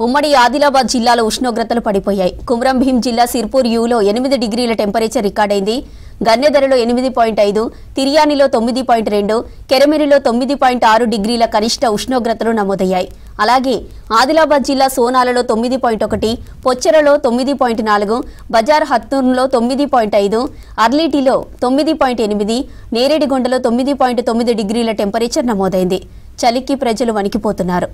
ఉమ్మడి ఆదిలాబాద్ జిల్లాలో ఉష్ణోగ్రతలు పడిపోయాయి. కుమ్రం భీం జిల్లా సిర్పూర్ యూలో 8 డిగ్రీల టెంపరేచర్ రికార్డైంది. గన్నెదరలో 8.5, తిర్యానిలో 9.2, కెరమెరిలో 9.6 డిగ్రీల కనిష్ట ఉష్ణోగ్రతలు నమోదయ్యాయి. అలాగే ఆదిలాబాద్ జిల్లా సోనాలలో 9.1, పొచ్చెరలో 9.4, బజార్ హత్నూర్లో 9.5, అర్లీటిలో 9.8, నేరేడిగొండలో 9.9 డిగ్రీల టెంపరేచర్ నమోదైంది. చలికి ప్రజలు వణికిపోతున్నారు.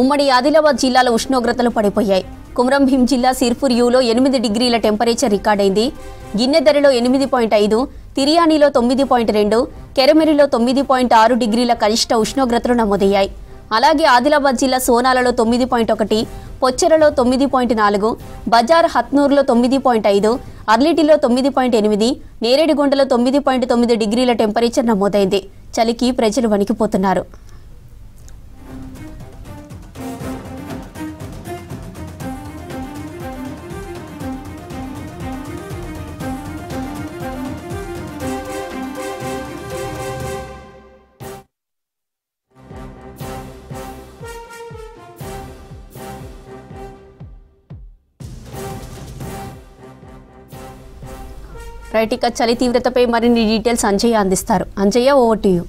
ఉమ్మడి ఆదిలాబాద్ జిల్లాలో ఉష్ణోగ్రతలు పడిపోయాయి. కుమ్రం భీం జిల్లా సిర్పూర్ యూలో 8 డిగ్రీల టెంపరేచర్ రికార్డైంది. గిన్నెదరలో 8.5, తిర్యానిలో 9.2, కెరమెరిలో 9.6 డిగ్రీల కనిష్ట ఉష్ణోగ్రతలు నమోదయ్యాయి. అలాగే ఆదిలాబాద్ జిల్లా సోనాలలో 9.1, పొచ్చెరలో 9.4, బజార్ హత్నూర్లో 9.5, అర్లీటిలో 9.8, నేరేడిగొండలో 9.9 డిగ్రీల టెంపరేచర్ నమోదైంది. చలికి ప్రజలు వణికిపోతున్నారు. రైట్, ఇక చలి తీవ్రతపై మరిన్ని డీటెయిల్స్ అంజయ్య అందిస్తారు. Anjaiah, over to you.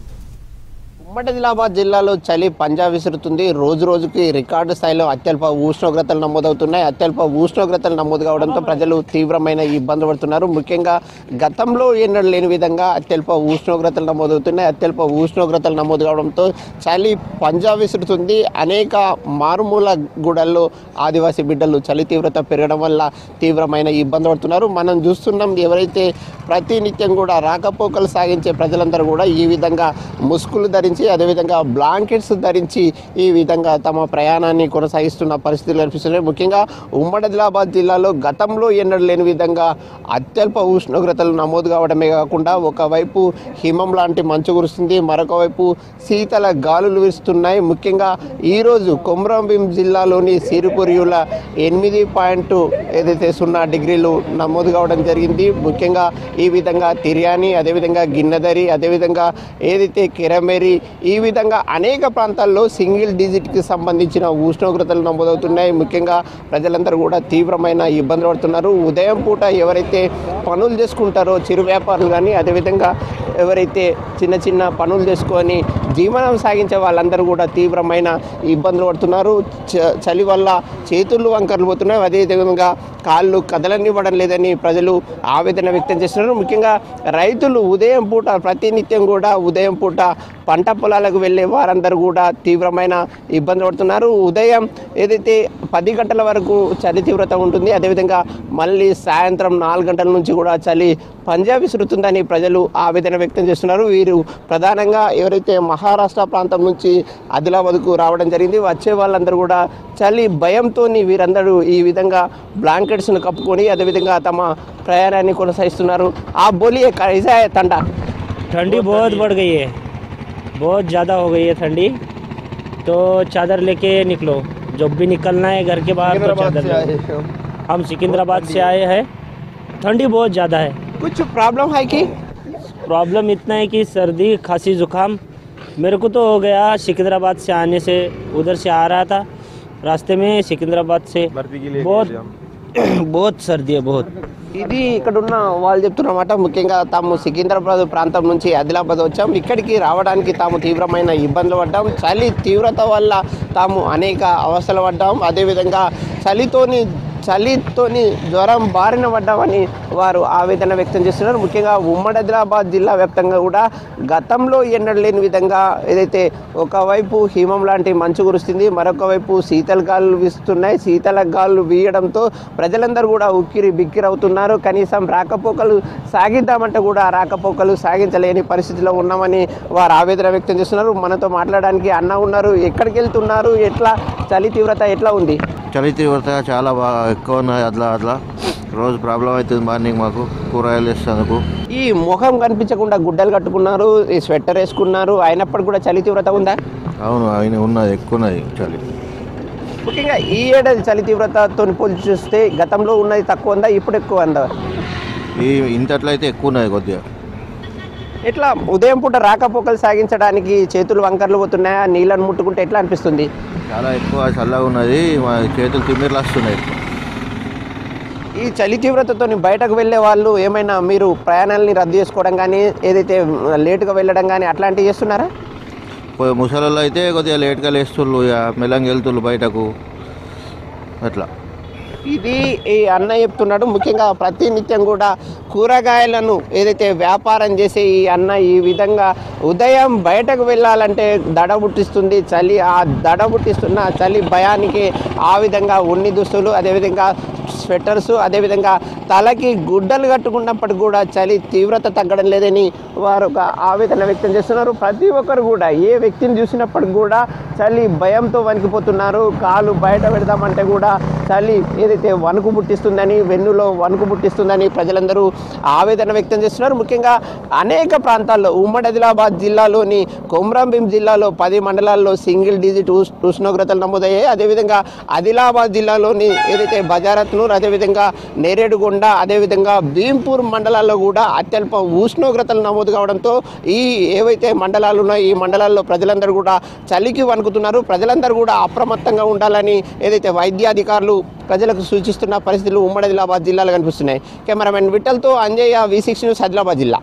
ఉమ్మడి ఆదిలాబాద్ జిల్లాలో చలి పంజా విసురుతుంది. రోజు రోజుకి రికార్డు స్థాయిలో అత్యల్ప ఉష్ణోగ్రతలు నమోదవుతున్నాయి. అత్యల్ప ఉష్ణోగ్రతలు నమోదు కావడంతో ప్రజలు తీవ్రమైన ఇబ్బందులు పడుతున్నారు. ముఖ్యంగా గతంలో ఎన్నడూ లేని విధంగా అత్యల్ప ఉష్ణోగ్రతలు నమోదవుతున్నాయి. అత్యల్ప ఉష్ణోగ్రతలు నమోదు కావడంతో చలి పంజా విసురుతుంది. అనేక మారుమూల గూడల్లో ఆదివాసీ బిడ్డలు చలి తీవ్రత పెరగడం వల్ల తీవ్రమైన ఇబ్బంది పడుతున్నారు. మనం చూస్తున్నాం, ఎవరైతే ప్రతినిత్యం కూడా రాకపోకలు సాగించే ప్రజలందరూ కూడా ఈ విధంగా ముసుగులు ధరించి, అదేవిధంగా బ్లాంకెట్స్ ధరించి ఈ విధంగా తమ ప్రయాణాన్ని కొనసాగిస్తున్న పరిస్థితులు కనిపిస్తున్నాయి. ముఖ్యంగా ఉమ్మడి ఆదిలాబాద్ జిల్లాలో గతంలో ఎన్నడూ లేని విధంగా అత్యల్ప ఉష్ణోగ్రతలు నమోదు కావడమే కాకుండా ఒకవైపు హిమం లాంటి మంచు కురుస్తుంది, మరొక వైపు శీతల గాలులు వీస్తున్నాయి. ముఖ్యంగా ఈరోజు కుమ్రం భీం జిల్లాలోని సిరిపురియుల 8.0 డిగ్రీలు నమోదు కావడం జరిగింది. ముఖ్యంగా ఈ విధంగా తిర్యాని, అదేవిధంగా గిన్నెదరి, అదేవిధంగా ఏదైతే కెరమెరి, ఈ విధంగా అనేక ప్రాంతాల్లో సింగిల్ డిజిట్కి సంబంధించిన ఉష్ణోగ్రతలు నమోదవుతున్నాయి. ముఖ్యంగా ప్రజలందరూ కూడా తీవ్రమైన ఇబ్బందులు పడుతున్నారు. ఉదయం పూట ఎవరైతే పనులు చేసుకుంటారో చిరు వ్యాపారులు కానీ, అదేవిధంగా ఎవరైతే చిన్న చిన్న పనులు చేసుకొని జీవనం సాగించే వాళ్ళందరూ కూడా తీవ్రమైన ఇబ్బందులు పడుతున్నారు. చలి వల్ల చేతులు వంకర్లు పోతున్నాయి. అదేవిధంగా కాళ్ళు కదలనివ్వడం లేదని ప్రజలు ఆవేదన వ్యక్తం చేస్తున్నారు. ముఖ్యంగా రైతులు ఉదయం పూట ప్రతినిత్యం కూడా ఉదయం పూట పంట పొలాలకు వెళ్ళే వారందరూ కూడా తీవ్రమైన ఇబ్బంది పడుతున్నారు. ఉదయం ఏదైతే 10 గంటల వరకు చలి తీవ్రత ఉంటుంది, అదేవిధంగా మళ్ళీ సాయంత్రం 4 గంటల నుంచి కూడా చలి పంజా విసురుతుందని ప్రజలు ఆవేదన వ్యక్తం చేస్తున్నారు. వీరు ప్రధానంగా ఎవరైతే మహారాష్ట్ర ప్రాంతం నుంచి ఆదిలాబాద్కు రావడం జరిగింది, వచ్చే వాళ్ళందరూ కూడా చలి భయంతో వీరందరూ ఈ విధంగా బ్లాంకెట్స్ను కప్పుకొని అదేవిధంగా తమ ప్రయాణాన్ని కొనసాగిస్తున్నారు. ఆ బోలియే कैसा है ठंडा? ठंडी बहुत बढ़ गई है, बहुत ज़्यादा हो गई है ठंडी, तो चादर लेके निकलो. जब भी निकलना है घर के बाहर तो चादर लो. हम सिकंदराबाद से आए हैं. ठंडी बहुत ज़्यादा है. कुछ प्रॉब्लम है कि? प्रॉब्लम इतना है कि सर्दी खांसी जुकाम मेरे को तो हो गया. सिकंदराबाद से आने से उधर से आ रहा था, रास्ते में सिकंदराबाद से बहुत सर्दी है बहुत. ఇది ఇక్కడ ఉన్న వాళ్ళు చెప్తున్నమాట. ముఖ్యంగా తాము సికింద్రాబాద్ ప్రాంతం నుంచి ఆదిలాబాద్ వచ్చాం. ఇక్కడికి రావడానికి తాము తీవ్రమైన ఇబ్బందులు పడ్డాం. చలి తీవ్రత వల్ల తాము అనేక అవస్థలు పడ్డాం. అదేవిధంగా చలితోని జ్వరం బారిన పడ్డామని వారు ఆవేదన వ్యక్తం చేస్తున్నారు. ముఖ్యంగా ఉమ్మడి ఆదిలాబాద్ జిల్లా వ్యాప్తంగా కూడా గతంలో ఎన్నడూ లేని విధంగా ఏదైతే ఒకవైపు హిమం లాంటి మంచు కురుస్తుంది, మరొక వైపు శీతల గాలులు వీస్తున్నాయి. శీతల గాలులు వీయడంతో ప్రజలందరూ కూడా ఉక్కిరి బిక్కిరవుతున్నారు. కనీసం రాకపోకలు సాగిద్దామంటే కూడా రాకపోకలు సాగించలేని పరిస్థితిలో ఉన్నామని వారు ఆవేదన వ్యక్తం చేస్తున్నారు. మనతో మాట్లాడడానికి అన్న ఉన్నారు. ఎక్కడికి వెళ్తున్నారు, ఎట్లా చలి తీవ్రత ఎట్లా ఉంది? చలి తీవ్రత చాలా ఎక్కువ ఉన్నది. అట్లా రోజు ప్రాబ్లం అవుతుంది మార్నింగ్ మాకు కూరగాయలు వేసేందుకు. ఈ ముఖం కనిపించకుండా గుడ్డలు కట్టుకున్నారు, ఈ స్వెటర్ వేసుకున్నారు, అయినప్పటికీ కూడా చలి తీవ్రత ఉందా? అవును, ఆయన ఉన్నది, ఎక్కువ ఉన్నది చలి. ముఖ్యంగా ఈ ఏడాది చలి తీవ్రతతో పోల్చి చూస్తే గతంలో ఉన్నది తక్కువ ఉందా, ఇప్పుడు ఎక్కువ ఉందా? ఇంతట్లయితే ఎక్కువ ఉన్నది కొద్దిగా. ఎట్లా ఉదయం పూట రాకపోకలు సాగించడానికి చేతులు వంకర్లు పోతున్నాయా? నీళ్ళను ముట్టుకుంటే ఎట్లా అనిపిస్తుంది? చాలా ఎక్కువ చల్లగా ఉన్నది, మా చేతులు తిమ్మిర్లు వస్తున్నాయి. ఈ చలి తీవ్రతతో బయటకు వెళ్ళే వాళ్ళు ఏమైనా మీరు ప్రయాణాలని రద్దు చేసుకోవడం కానీ, ఏదైతే లేటుగా వెళ్ళడం కానీ అట్లాంటివి చేస్తున్నారా? ముసలిలో అయితే కొద్దిగా లేట్గా లేస్తుళ్ళు, మెల్లంగా వెళ్తుళ్ళు బయటకు అట్లా. ఇది ఈ అన్న చెప్తున్నాడు. ముఖ్యంగా ప్రతినిత్యం కూడా కూరగాయలను ఏదైతే వ్యాపారం చేసే ఈ అన్న ఈ విధంగా ఉదయం బయటకు వెళ్ళాలంటే దడ పుట్టిస్తుంది చలి. ఆ దడ పుట్టిస్తున్న చలి భయానికి ఆ విధంగా ఉన్ని దుస్తులు, అదేవిధంగా స్వెటర్సు, అదేవిధంగా తలకి గుడ్డలు కట్టుకున్నప్పటికి కూడా చలి తీవ్రత తగ్గడం లేదని వారు ఒక ఆవేదన వ్యక్తం చేస్తున్నారు. ప్రతి ఒక్కరు కూడా ఏ వ్యక్తిని చూసినప్పటికి కూడా చలి భయంతో వణికిపోతున్నారు. కాలు బయట పెడదామంటే కూడా చలి ఏదైతే వణుకు పుట్టిస్తుందని, వెన్నులో వణుకు పుట్టిస్తుందని ప్రజలందరూ ఆవేదన వ్యక్తం చేస్తున్నారు. ముఖ్యంగా అనేక ప్రాంతాల్లో ఉమ్మడి ఆదిలాబాద్ జిల్లాలోని కొమ్రంభీం జిల్లాలో 10 మండలాల్లో సింగిల్ డిజిట్ ఉష్ణోగ్రతలు నమోదయ్యాయి. అదేవిధంగా ఆదిలాబాద్ జిల్లాలోని ఏదైతే బజారత్నూర్, అదేవిధంగా నేరేడుగొండ, అదేవిధంగా భీంపూర్ మండలాల్లో కూడా అత్యల్ప ఉష్ణోగ్రతలు నమోదు కావడంతో ఈ ఏవైతే మండలాలు ఉన్నాయో ఈ మండలాల్లో ప్రజలందరూ కూడా చలికి వణుకుతున్నారు. ప్రజలందరూ కూడా అప్రమత్తంగా ఉండాలని ఏదైతే వైద్యాధికారులు ప్రజలకు సూచిస్తున్న పరిస్థితులు ఉమ్మడి ఆదిలాబాద్ జిల్లాలో కనిపిస్తున్నాయి. కెమెరామెన్ విఠల్తో అంజయ్య, V6 న్యూస్, ఆదిలాబాద్ జిల్లా.